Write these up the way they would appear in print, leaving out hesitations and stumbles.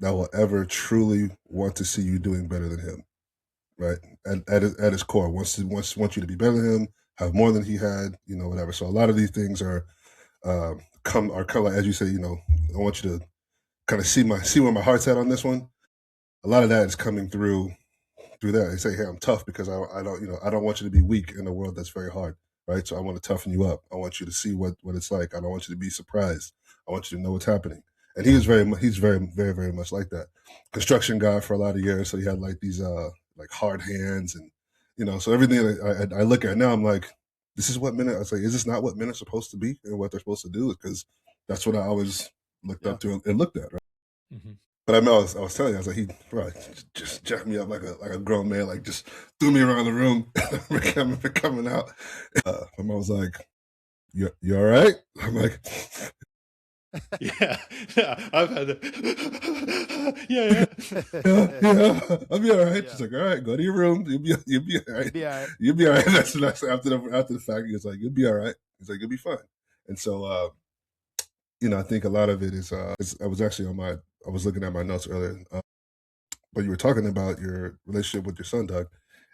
that will ever truly want to see you doing better than him, right? At his core, wants you to be better than him, have more than he had, whatever. So a lot of these things come like, as you say, I want you to kind of see where my heart's at on this one. A lot of that is coming through that. They say, hey, I'm tough because I don't, I don't want you to be weak in a world that's very hard, right? So I want to toughen you up. I want you to see what it's like. I don't want you to be surprised. I want you to know what's happening. And he's very, very much like that. Construction guy for a lot of years, so he had like these like hard hands, and so everything that I look at now, I'm like, this is what men. I was like, is this not what men are supposed to be and what they're supposed to do? Because that's what I always looked up to and looked at, right? Mm-hmm. But I know I was telling you, I was like, he bro, just jacked me up like a grown man, like just threw me around the room. I remember coming out. My mom was like, you all right? I'm like, Yeah, I've had that. yeah, I'll be all right. Yeah. She's like, all right, go to your room. You'll be all right. Be all right. You'll be all right. That's after the fact. He was like, you'll be all right. He's like, you'll be fine. And so, I think a lot of it is. I was actually I was looking at my notes earlier, but you were talking about your relationship with your son, Doug,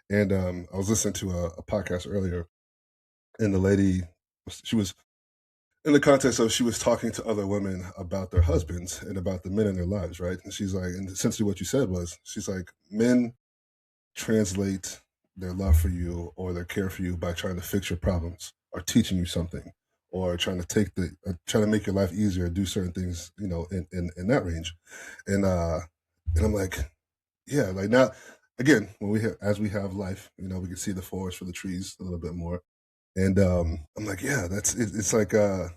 and I was listening to a podcast earlier, and the lady, she was in the context of she was talking to other women about their husbands and about the men in their lives, right? And she's like, and essentially what you said was, she's like, men translate their love for you or their care for you by trying to fix your problems or teaching you something or trying to make your life easier, do certain things, in that range, and I'm like, yeah, like now, again, as we have life, we can see the forest for the trees a little bit more, and I'm like, yeah, that's it, it's like a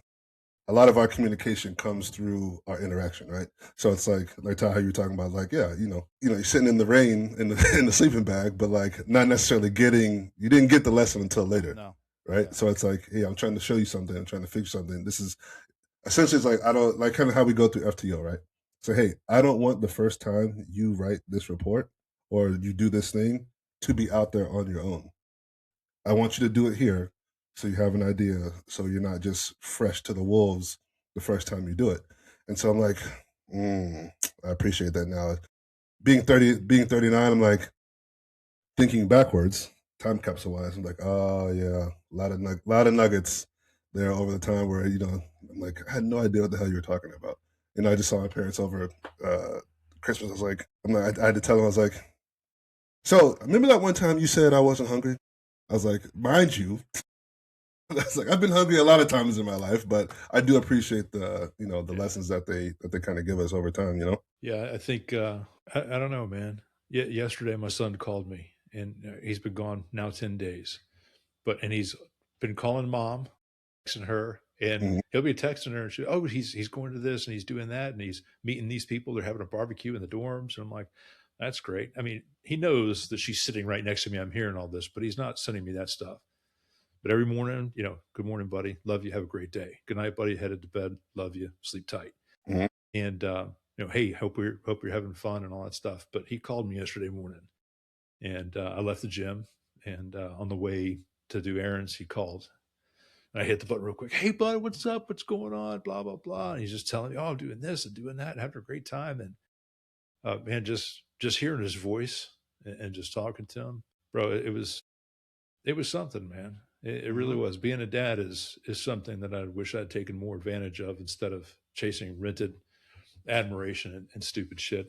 lot of our communication comes through our interaction, right? So it's like how you're talking about, like, yeah, you're sitting in the rain in the in the sleeping bag, but like not necessarily you didn't get the lesson until later, No. right? Yeah. So it's like, hey, I'm trying to show you something, I'm trying to fix something. This is essentially, it's like, I don't like kind of how we go through FTO, right? So hey, I don't want the first time you write this report or you do this thing to be out there on your own. I want you to do it here so you have an idea, so you're not just fresh to the wolves the first time you do it. And so I'm like, I appreciate that now. Being 39, I'm like thinking backwards, time capsule wise. I'm like, oh yeah, a lot of nuggets there over the time where I'm like, I had no idea what the hell you were talking about. I just saw my parents over Christmas. I was like, I had to tell them, I was like, so remember that one time you said I wasn't hungry? I was like, mind you, that's like, I've been hungry a lot of times in my life, but I do appreciate the lessons that they kind of give us over time. Yeah, I think I don't know, man. Yesterday my son called me, and he's been gone now 10 days, and he's been calling mom, texting her, and Mhm. he'll be texting her, and he's going to this and he's doing that, and he's meeting these people. They're having a barbecue in the dorms, and I'm like, that's great. I mean, he knows that she's sitting right next to me. I'm hearing all this, but he's not sending me that stuff. But every morning, good morning, buddy. Love you. Have a great day. Good night, buddy. Headed to bed. Love you. Sleep tight. Mhm. And hey, hope you're having fun and all that stuff. But he called me yesterday morning, and I left the gym, and on the way to do errands, he called. And I hit the button real quick. Hey, bud, what's up? What's going on? Blah blah blah. And he's just telling me, oh, I'm doing this and doing that, and having a great time. And man, just hearing his voice and just talking to him, bro, it was something, man. It really was. Being a dad is something that I wish I'd taken more advantage of instead of chasing rented admiration and stupid shit.